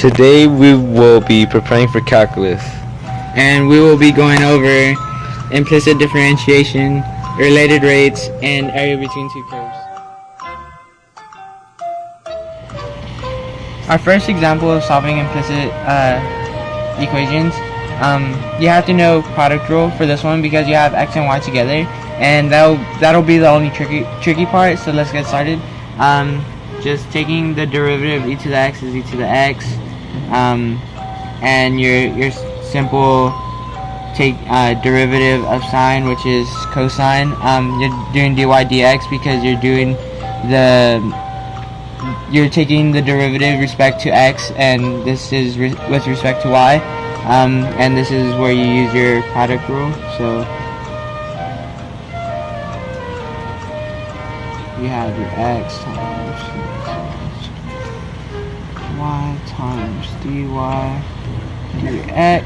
Today we will be preparing for calculus. And we will be going over implicit differentiation, related rates, and area between two curves. Our first example of solving implicit equations, you have to know product rule for this one because you have x and y together, and that'll be the only tricky part. So let's get started. Just taking the derivative of e to the x is e to the x, and your simple take derivative of sine, which is cosine. You're doing dy dx because you're taking the derivative respect to x, and this is with respect to y, and this is where you use your product rule. So you have your x times y times dy dx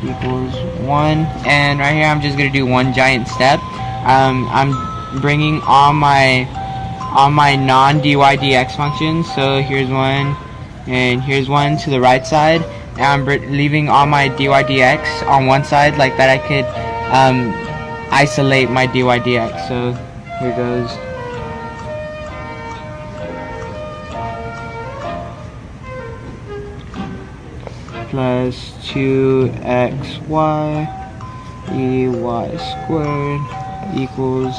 equals 1, and right here I'm just gonna do one giant step. I'm bringing all my non dy dx functions, so here's one and here's one to the right side, and I'm leaving all my dy dx on one side, like that I could isolate my dy dx. So here goes. Plus 2xy ey squared equals,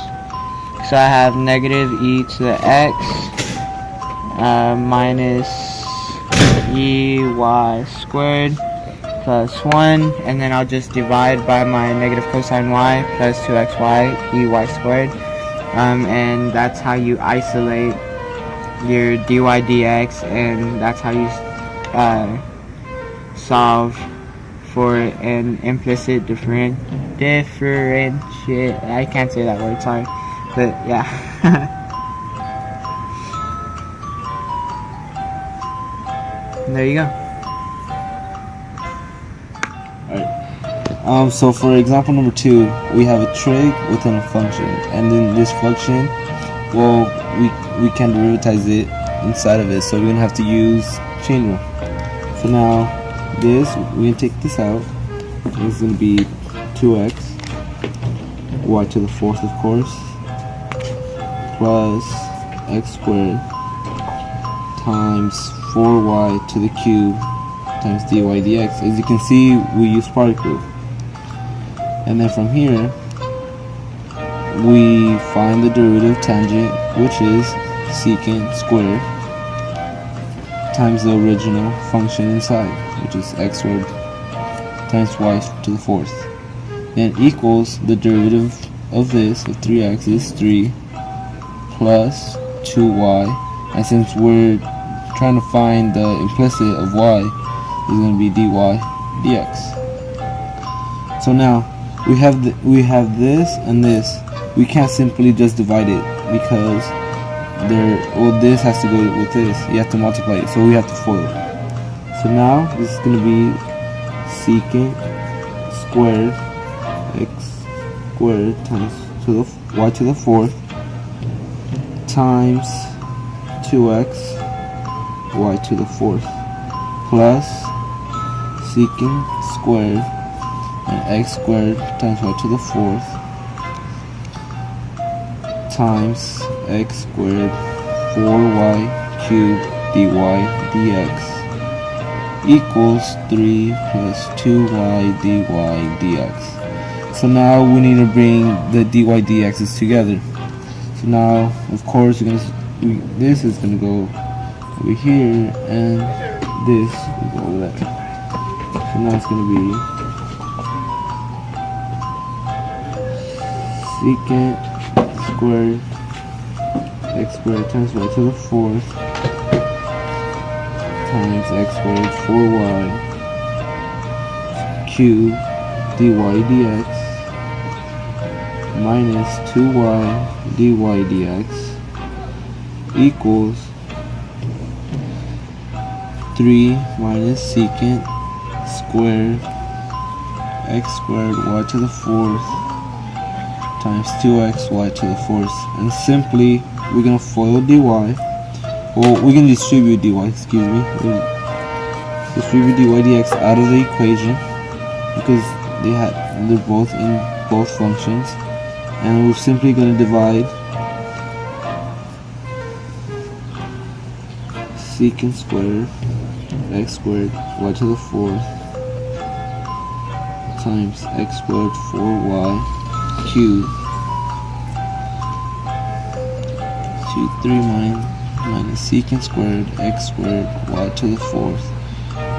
so I have negative e to the x minus ey squared plus 1, and then I'll just divide by my negative cosine y plus 2xy ey squared, and that's how you isolate your dy dx, and that's how you solve for an implicit differentiate. I can't say that word, sorry, but yeah. And there you go. Alright. So for example number 2, we have a trig within a function, and then this function, well, we can derivatize it inside of it, so we're gonna have to use chain rule. So now this, we're going to take this out. It's going to be 2x y to the 4th, of course, plus x squared times 4y to the cube times dy dx. As you can see, we use product rule. And then from here, we find the derivative of tangent, which is secant squared times the original function inside, which is x squared times y to the 4th. Then equals the derivative of this, of 3x, is 3 plus 2y, and since we're trying to find the implicit of y, is going to be dy dx. So now we have this and this. We can't simply just divide it because this has to go with this. You have to multiply it, so we have to FOIL. So now this is going to be secant squared x squared times y to the 4th times 2x y to the 4th plus secant squared and x squared times y to the 4th times x squared 4y cubed dy dx equals 3 plus 2y dy dx. So now we need to bring the dy dx's together. So now, of course, this is going to go over here, and this will go over there. So now it's going to be secant squared x squared times y to the 4th times x squared 4y cubed dy dx minus 2y dy dx equals 3 minus secant squared x squared y to the 4th times 2xy to the 4th, and simply we're gonna FOIL dy. Well, we can distribute dy, excuse me. Just leave dy dx out of the equation because they're both in both functions, and we're simply going to divide secant squared x squared y to the 4th times x squared 4y cubed to 3 minus secant squared x squared y to the 4th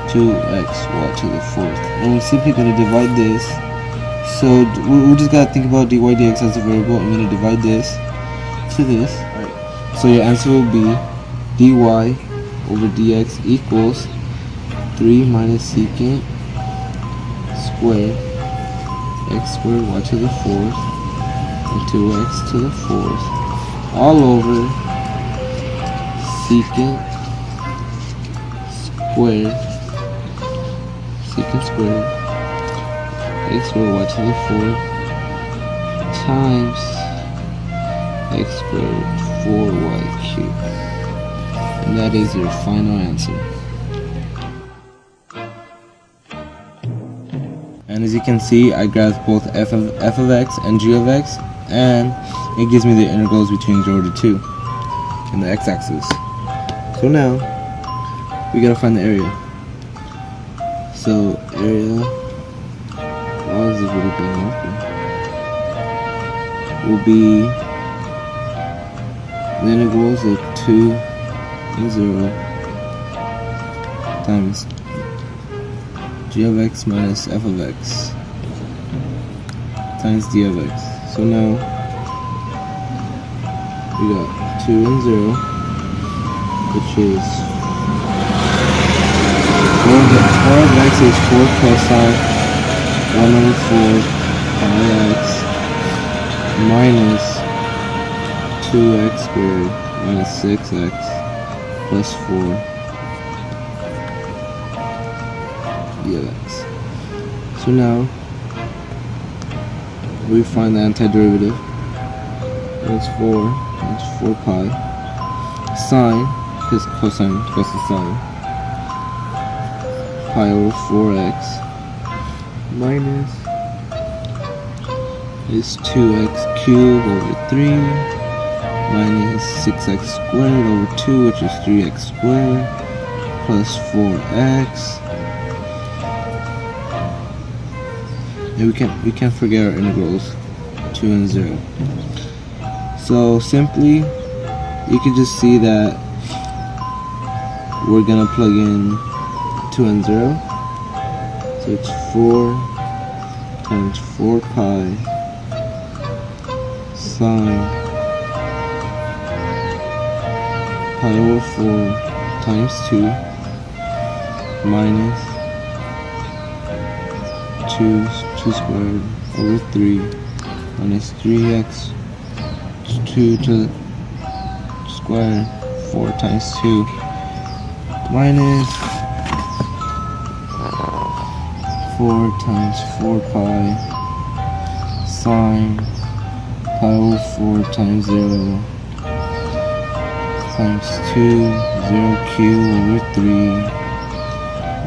2x y to the 4th. And we're simply going to divide this. So we just got to think about dy dx as a variable. I'm going to divide this to this. Alright. So your answer will be dy over dx equals 3 minus secant squared x squared y to the 4th and 2x to the 4th all over secant squared x squared y to the 4th times x squared 4y cubed. And that is your final answer. And as you can see, I grasped both f of x and g of x, and it gives me the integrals between 0 to 2 in the x-axis. So now we gotta find the area. So area, why is this really being open? Will be the integrals of 2 and 0 times g of x minus f of x times d of x. So now we got 2 and 0, which is 4 of x is 4 cosine 1 over 4 pi x minus 2x squared minus 6x plus 4 d of x. So now we find the antiderivative. That's 4 pi sine, because cosine goes to sine, pi over 4x minus is 2x cubed over 3 minus 6x squared over 2, which is 3x squared, plus 4x. And we can't forget our integrals, 2 and 0. So simply, you can just see that we're gonna plug in 2 and 0. So it's 4 times 4 pi sine pi over 4 times 2 minus 2 squared over 3 minus 3x 2 to the square 4 times 2 minus 4 times 4 pi sine pi over 4 times 0 times 2 0 cubed over 3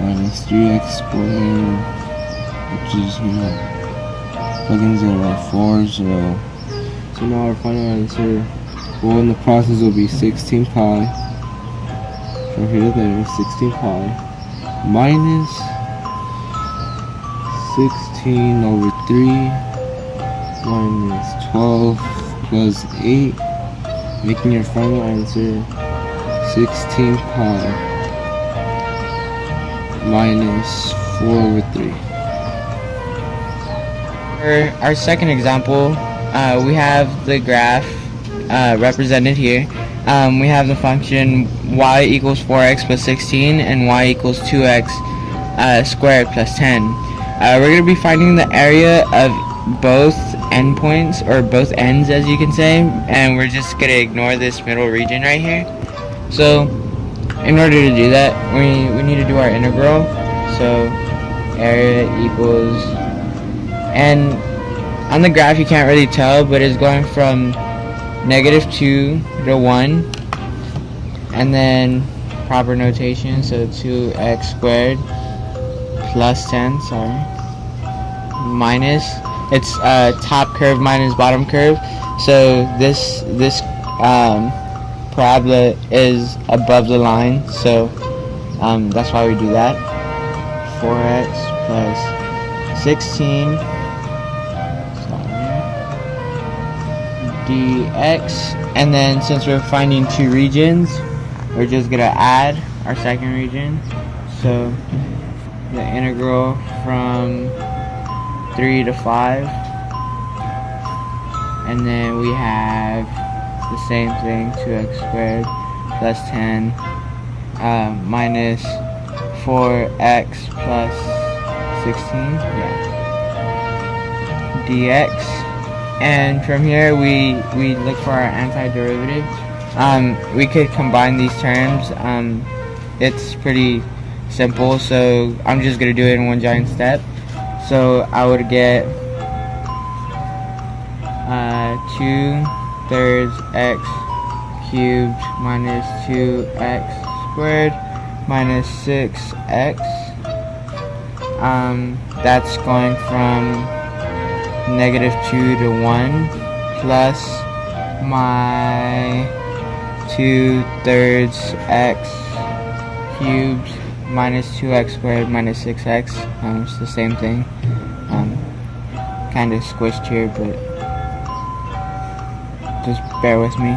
minus 3x squared, which is, plug in 0, 4, 0. So now our final answer, well, in the process will be 16 pi from here to there, 16 pi minus 16 over 3 minus 12 plus 8, making your final answer 16 pi minus 4 over 3. For our second example, we have the graph represented here. We have the function y equals 4x plus 16 and y equals 2x squared plus 10. We're going to be finding the area of both endpoints, or both ends as you can say, and we're just going to ignore this middle region right here. So in order to do that, we need to do our integral. So area equals, and on the graph you can't really tell, but it's going from -2 to 1, and then proper notation, so 2x squared plus 10, minus, it's top curve minus bottom curve, so this parabola is above the line, so that's why we do that. 4x plus 16 dx, and then since we're finding two regions, we're just gonna add our second region, so the integral from 3 to 5, and then we have the same thing, 2x squared plus 10 minus 4x plus 16, dx, and from here we look for our antiderivative. We could combine these terms. It's pretty simple, so I'm just gonna do it in one giant step. So I would get 2/3 x cubed minus 2x squared minus 6x. That's going from -2 to 1 plus my 2/3 x cubed minus 2x squared minus 6x. It's the same thing. Kind of squished here, but just bear with me.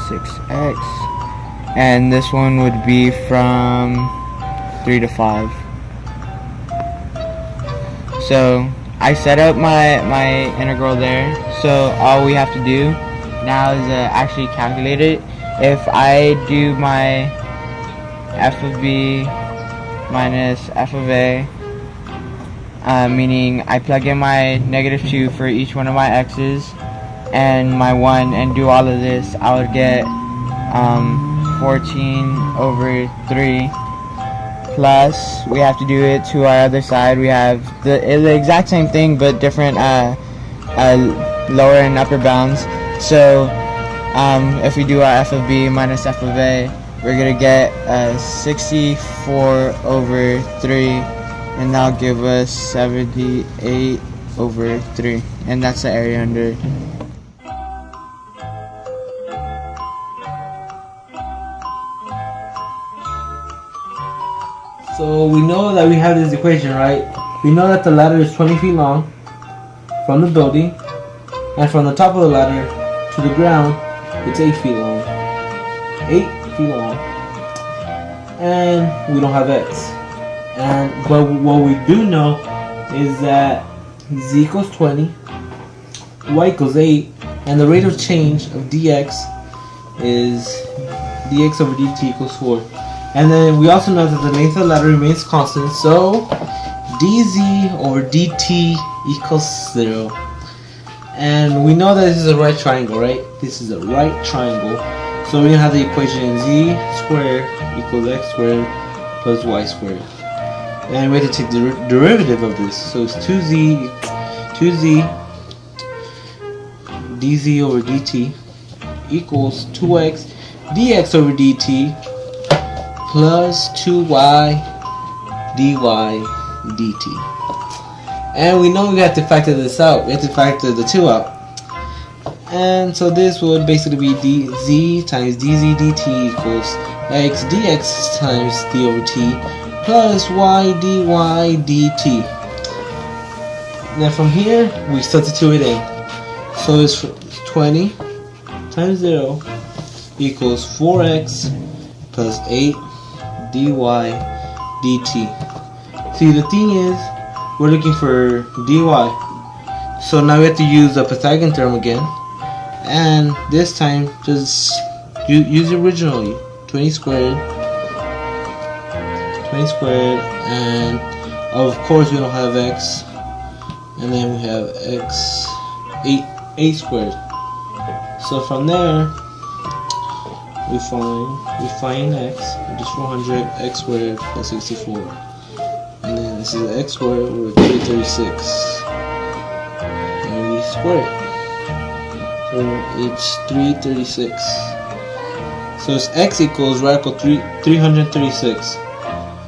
6x, and this one would be from 3 to 5. So I set up my integral there, so all we have to do now is actually calculate it. If I do my f of b minus f of a, meaning I plug in my -2 for each one of my x's and my 1 and do all of this, I would get 14/3 plus, we have to do it to our other side. We have the exact same thing but different lower and upper bounds. So if we do our f of b minus f of a, we're gonna get 64/3, and that'll give us 78/3, and that's the area under. So we know that we have this equation, right? We know that the ladder is 20 feet long from the building, and from the top of the ladder to the ground, it's 8 feet long. 8 feet long. And we don't have x. But what we do know is that z equals 20, y equals 8, and the rate of change of dx is dx over dt equals 4. And then we also know that the length of the ladder remains constant, so dz over dt equals 0. And we know that this is a right triangle, right? This is a right triangle. So we're going to have the equation z squared equals x squared plus y squared. And we have to take the derivative of this. So it's 2z dz over dt equals 2x dx over dt plus 2y dy dt. And we know we have to factor this out. We have to factor the 2 out. And so this would basically be dz times dz dt equals x dx times d over t plus y dy dt. Now from here we substitute it in. So it's 20 times 0 equals 4x plus 8 dy dt. See, the thing is, we're looking for dy, so now we have to use the Pythagorean theorem again, and this time just use it originally. 20 squared, and of course we don't have x, and then we have x 8 squared. So from there we find x, which is 400, x squared plus 64, and then this is x squared with 336, and we square it, so it's 336. So it's x equals radical 336.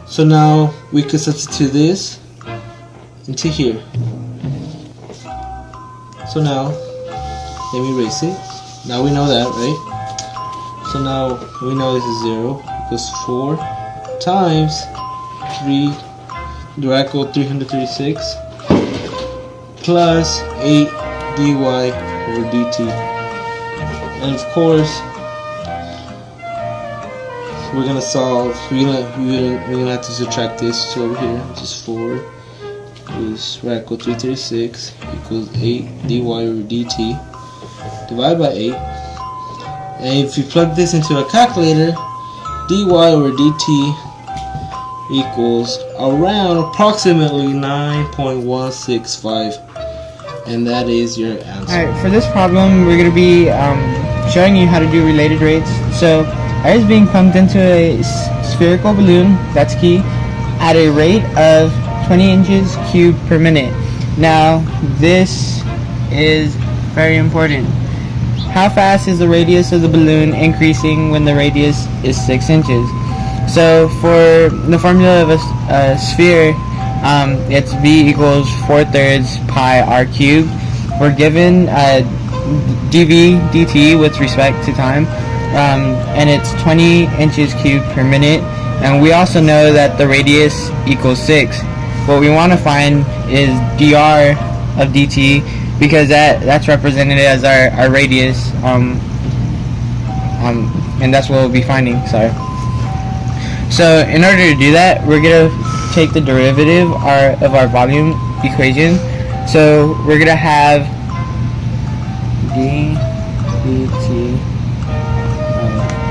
So now we could substitute this into here. So now, let me erase it. Now we know that, right? So now we know this is 0 equals 4 times 3 the radical 336 plus 8 dy over dt. And of course, we're gonna solve. We're gonna have to subtract this to over here, which is 4 is radical 336 equals 8 dy over dt divided by 8. And if you plug this into a calculator, dy over dt equals around approximately 9.165, and that is your answer. Alright, for this problem we're going to be showing you how to do related rates. So air is being pumped into a spherical balloon, that's key, at a rate of 20 inches cubed per minute. Now this is very important. How fast is the radius of the balloon increasing when the radius is 6 inches? So for the formula of a sphere, it's v equals 4/3 pi r cubed. We're given dv dt with respect to time, and it's 20 inches cubed per minute. And we also know that the radius equals 6. What we want to find is dr of dt, because that's represented as our radius, and that's what we'll be finding. Sorry. So in order to do that, we're gonna take the derivative of our volume equation. So we're gonna have d dt of v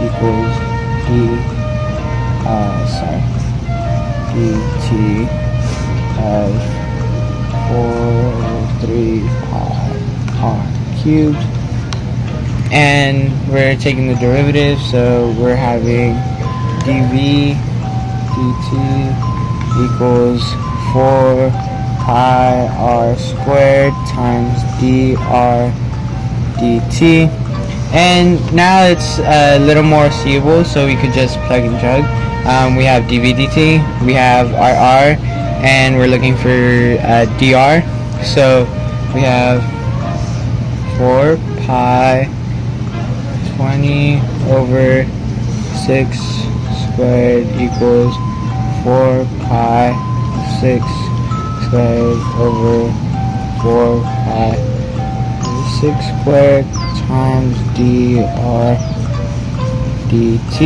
equals dt of 4/3 pi r cubed. And we're taking the derivative, so we're having dv dt equals 4 pi r squared times dr dt. And now it's a little more seeable, so we could just plug and chug. We have dv dt, we have rr, and we're looking for dr. So we have 4 pi 20 over 6 squared equals 4 pi 6 squared over 4 pi 6 squared times dr dt,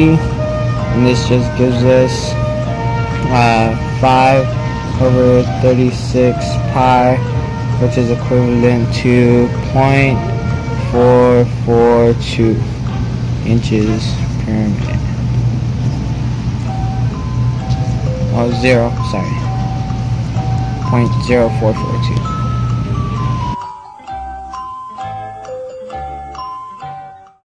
and this just gives us 5/36 pi, which is equivalent to 0.442 inches per minute. Oh, 0, sorry. 0.0442.